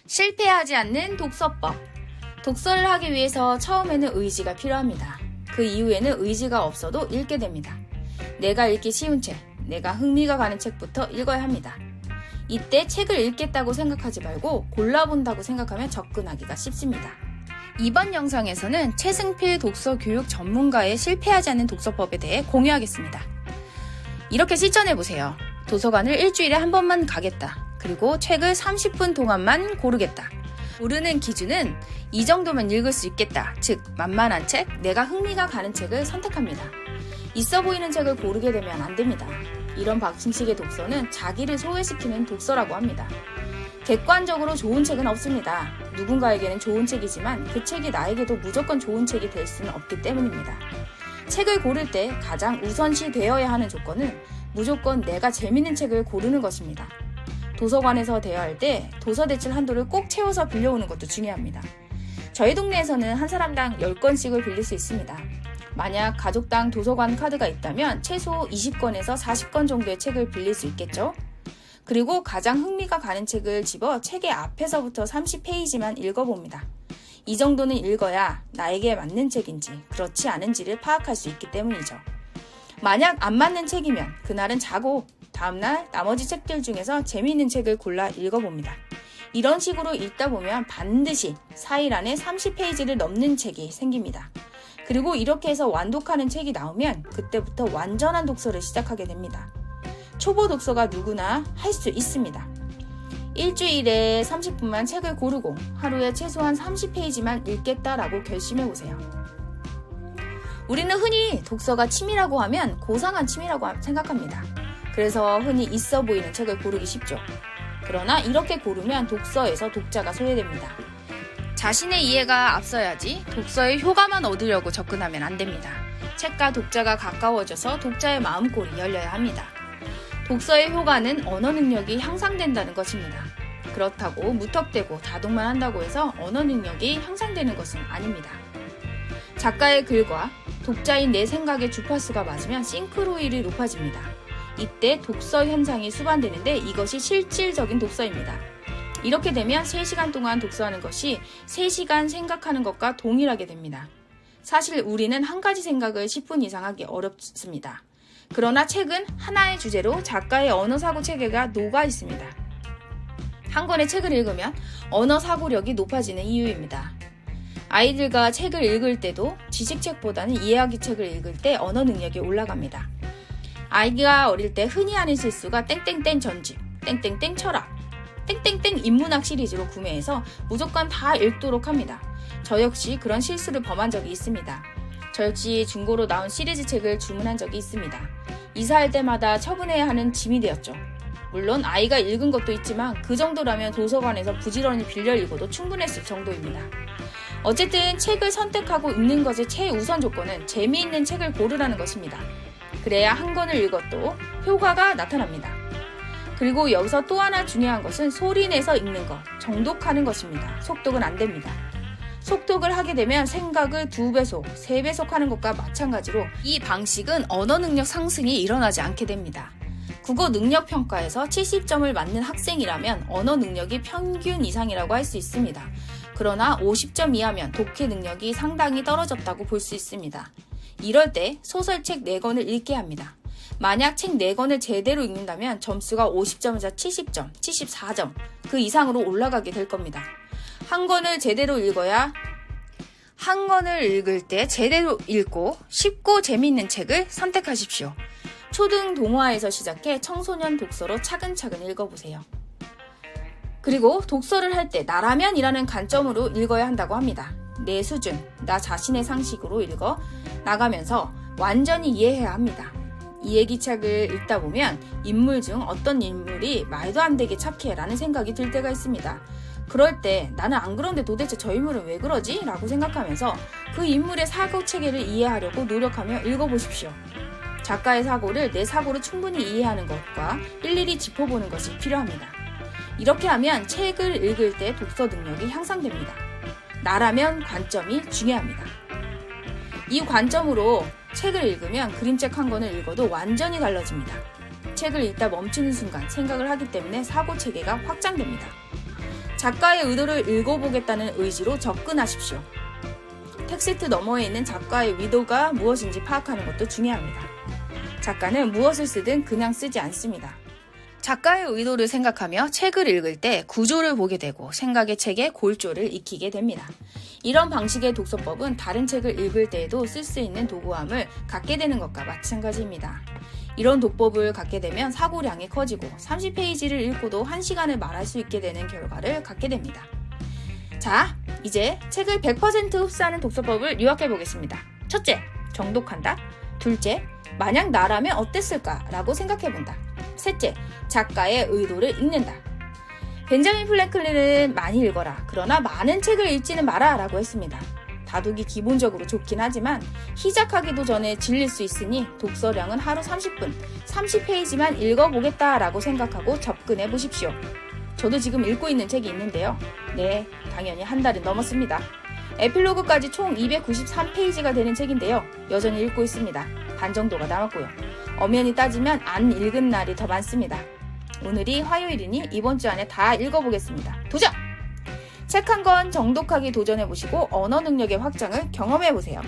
실패하지 않는 독서법. 독서를 하기 위해서 처음에는 의지가 필요합니다. 그 이후에는 의지가 없어도 읽게 됩니다. 내가 읽기 쉬운 책, 내가 흥미가 가는 책부터 읽어야 합니다. 이때 책을 읽겠다고 생각하지 말고 골라본다고 생각하면 접근하기가 쉽습니다. 이번 영상에서는 최승필 독서교육 전문가의 실패하지 않는 독서법에 대해 공유하겠습니다. 이렇게 실천해보세요. 도서관을 일주일에 한 번만 가겠다. 그리고 책을 30분 동안만 고르겠다. 고르는 기준은 이 정도면 읽을 수 있겠다. 즉, 만만한 책, 내가 흥미가 가는 책을 선택합니다. 있어 보이는 책을 고르게 되면 안 됩니다. 이런 방식의 독서는 자기를 소외시키는 독서라고 합니다. 객관적으로 좋은 책은 없습니다. 누군가에게는 좋은 책이지만 그 책이 나에게도 무조건 좋은 책이 될 수는 없기 때문입니다. 책을 고를 때 가장 우선시 되어야 하는 조건은 무조건 내가 재밌는 책을 고르는 것입니다. 도서관에서 대여할 때 도서 대출 한도를 꼭 채워서 빌려오는 것도 중요합니다. 저희 동네에서는 한 사람당 10권씩을 빌릴 수 있습니다. 만약 가족당 도서관 카드가 있다면 최소 20권에서 40권 정도의 책을 빌릴 수 있겠죠? 그리고 가장 흥미가 가는 책을 집어 책의 앞에서부터 30페이지만 읽어봅니다. 이 정도는 읽어야 나에게 맞는 책인지 그렇지 않은지를 파악할 수 있기 때문이죠. 만약 안 맞는 책이면 그날은 자고 다음날 나머지 책들 중에서 재미있는 책을 골라 읽어봅니다. 이런 식으로 읽다 보면 반드시 4일 안에 30페이지를 넘는 책이 생깁니다. 그리고 이렇게 해서 완독하는 책이 나오면 그때부터 완전한 독서를 시작하게 됩니다. 초보 독서가 누구나 할 수 있습니다. 일주일에 30분만 책을 고르고 하루에 최소한 30페이지만 읽겠다라고 결심해보세요. 우리는 흔히 독서가 취미라고 하면 고상한 취미라고 생각합니다. 그래서 흔히 있어 보이는 책을 고르기 쉽죠. 그러나 이렇게 고르면 독서에서 독자가 소외됩니다. 자신의 이해가 앞서야지 독서의 효과만 얻으려고 접근하면 안 됩니다. 책과 독자가 가까워져서 독자의 마음골이 열려야 합니다. 독서의 효과는 언어 능력이 향상된다는 것입니다. 그렇다고 무턱대고 다독만 한다고 해서 언어 능력이 향상되는 것은 아닙니다. 작가의 글과 독자인 내 생각의 주파수가 맞으면 싱크로율이 높아집니다. 이때 독서 현상이 수반되는데 이것이 실질적인 독서입니다. 이렇게 되면 3시간 동안 독서하는 것이 3시간 생각하는 것과 동일하게 됩니다. 사실 우리는 한 가지 생각을 10분 이상 하기 어렵습니다. 그러나 책은 하나의 주제로 작가의 언어 사고 체계가 녹아 있습니다. 한 권의 책을 읽으면 언어 사고력이 높아지는 이유입니다. 아이들과 책을 읽을 때도 지식책보다는 이해하기 책을 읽을 때 언어 능력이 올라갑니다. 아이가 어릴 때 흔히 하는 실수가 땡땡땡 전집, 땡땡땡 철학, 땡땡땡 인문학 시리즈로 구매해서 무조건 다 읽도록 합니다. 저 역시 그런 실수를 범한 적이 있습니다. 저 역시 중고로 나온 시리즈 책을 주문한 적이 있습니다. 이사할 때마다 처분해야 하는 짐이 되었죠. 물론 아이가 읽은 것도 있지만 그 정도라면 도서관에서 부지런히 빌려 읽어도 충분했을 정도입니다. 어쨌든 책을 선택하고 읽는 것의 최우선 조건은 재미있는 책을 고르라는 것입니다. 그래야 한 권을 읽어도 효과가 나타납니다. 그리고 여기서 또 하나 중요한 것은 소리 내서 읽는 것, 정독하는 것입니다. 속독은 안 됩니다. 속독을 하게 되면 생각을 2배속, 3배속 하는 것과 마찬가지로 이 방식은 언어 능력 상승이 일어나지 않게 됩니다. 국어 능력 평가에서 70점을 맞는 학생이라면 언어 능력이 평균 이상이라고 할 수 있습니다. 그러나 50점 이하면 독해 능력이 상당히 떨어졌다고 볼 수 있습니다. 이럴 때 소설책 4권을 읽게 합니다. 만약 책 4권을 제대로 읽는다면 점수가 50점에서 70점, 74점 그 이상으로 올라가게 될 겁니다. 한 권을 읽을 때 제대로 읽고 쉽고 재미있는 책을 선택하십시오. 초등 동화에서 시작해 청소년 독서로 차근차근 읽어보세요. 그리고 독서를 할 때 나라면이라는 관점으로 읽어야 한다고 합니다. 내 수준, 나 자신의 상식으로 읽어 나가면서 완전히 이해해야 합니다. 이야기책을 읽다 보면 인물 중 어떤 인물이 말도 안 되게 착해 라는 생각이 들 때가 있습니다. 그럴 때 나는 안 그런데 도대체 저 인물은 왜 그러지? 라고 생각하면서 그 인물의 사고 체계를 이해하려고 노력하며 읽어보십시오. 작가의 사고를 내 사고로 충분히 이해하는 것과 일일이 짚어보는 것이 필요합니다. 이렇게 하면 책을 읽을 때 독서 능력이 향상됩니다. 나라면 관점이 중요합니다. 이 관점으로 책을 읽으면 그림책 한 권을 읽어도 완전히 달라집니다. 책을 읽다 멈추는 순간 생각을 하기 때문에 사고 체계가 확장됩니다. 작가의 의도를 읽어보겠다는 의지로 접근하십시오. 텍스트 너머에 있는 작가의 의도가 무엇인지 파악하는 것도 중요합니다. 작가는 무엇을 쓰든 그냥 쓰지 않습니다. 작가의 의도를 생각하며 책을 읽을 때 구조를 보게 되고 생각의 책에 골조를 익히게 됩니다. 이런 방식의 독서법은 다른 책을 읽을 때에도 쓸 수 있는 도구함을 갖게 되는 것과 마찬가지입니다. 이런 독법을 갖게 되면 사고량이 커지고 30페이지를 읽고도 1시간을 말할 수 있게 되는 결과를 갖게 됩니다. 자, 이제 책을 100% 흡수하는 독서법을 요약해 보겠습니다. 첫째, 정독한다. 둘째, 만약 나라면 어땠을까? 라고 생각해 본다. 셋째, 작가의 의도를 읽는다. 벤자민 프랭클린은 많이 읽어라. 그러나 많은 책을 읽지는 마라. 라고 했습니다. 다독이 기본적으로 좋긴 하지만 시작하기도 전에 질릴 수 있으니 독서량은 하루 30분, 30페이지만 읽어보겠다 라고 생각하고 접근해 보십시오. 저도 지금 읽고 있는 책이 있는데요. 네, 당연히 한 달은 넘었습니다. 에필로그까지 총 293페이지가 되는 책인데요. 여전히 읽고 있습니다. 반 정도가 남았고요. 엄연히 따지면 안 읽은 날이 더 많습니다. 오늘이 화요일이니 이번 주 안에 다 읽어보겠습니다. 도전! 책 한 권 정독하기 도전해보시고 언어 능력의 확장을 경험해보세요.